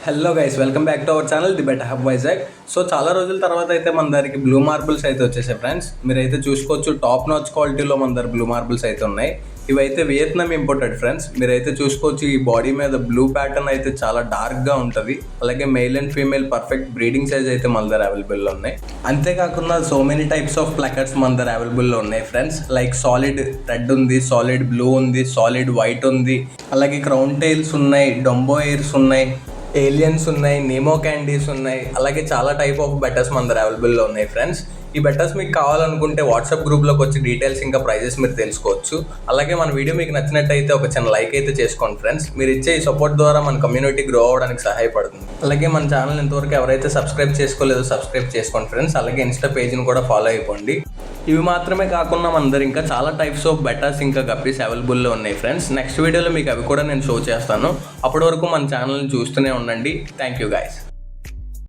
Hello guys, welcome back to our channel the better hub Vizag. So చాలా రోజుల తర్వాత అయితే మన దగ్గరికి బ్లూ మార్బుల్స్ అయితే వచ్చేసాయి ఫ్రెండ్స్. మీరైతే చూసుకోవచ్చు, టాప్ నాచ్ క్వాలిటీలో మన దగ్గర బ్లూ మార్బుల్స్ అయితే ఉన్నాయి. ఇవైతే వియత్నాం ఇంపోర్టెడ్ ఫ్రెండ్స్. మీరైతే చూసుకోవచ్చు, ఈ బాడీ మీద బ్లూ ప్యాటర్న్ అయితే చాలా డార్క్గా ఉంటుంది. అలాగే male and female perfect breeding size అయితే మన దగ్గర అవైలబుల్లో ఉన్నాయి. అంతేకాకుండా సో మెనీ టైప్స్ ఆఫ్ ప్లకర్స్ మన దగ్గర అవైలబుల్లో ఉన్నాయి ఫ్రెండ్స్. లైక్ సాలిడ్ రెడ్ ఉంది, సాలిడ్ బ్లూ ఉంది, సాలిడ్ వైట్ ఉంది, అలాగే క్రౌన్ టైల్స్ ఉన్నాయి, డొంబో ఎయిర్స్ ఉన్నాయి, ఏలియన్స్ ఉన్నాయి, నేమో క్యాండీస్ ఉన్నాయి. అలాగే చాలా టైప్ ఆఫ్ బెటర్స్ మన దగ్గర అవైలబుల్లో ఉన్నాయి ఫ్రెండ్స్. ఈ బెటర్స్ మీకు కావాలనుకుంటే వాట్సాప్ గ్రూప్లోకి వచ్చి డీటెయిల్స్ ఇంకా ప్రైజెస్ మీరు తెలుసుకోవచ్చు. అలాగే మన వీడియో మీకు నచ్చినట్టయితే ఒక చిన్న లైక్ అయితే చేసుకోండి ఫ్రెండ్స్. మీరు ఇచ్చే ఈ సపోర్ట్ ద్వారా మన కమ్యూనిటీ గ్రో అవ్వడానికి సహాయపడుతుంది. అలాగే మన ఛానల్ ఇంతవరకు ఎవరైతే సబ్స్క్రైబ్ చేసుకోలేదో సబ్స్క్రైబ్ చేసుకోండి ఫ్రెండ్స్. అలాగే ఇన్స్టా పేజ్ని కూడా ఫాలో అయిపోండి. ఇవి మాత్రమే కాకుండా మన దగ్గర ఇంకా చాలా టైప్స్ ఆఫ్ బెటర్స్ ఇంకా గప్పీస్ అవైలబుల్లో ఉన్నాయి ఫ్రెండ్స్. నెక్స్ట్ వీడియోలో మీకు అవి కూడా నేను షో చేస్తాను. అప్పటి వరకు మన ఛానల్ని చూస్తూనే ఉండండి. Thank you guys.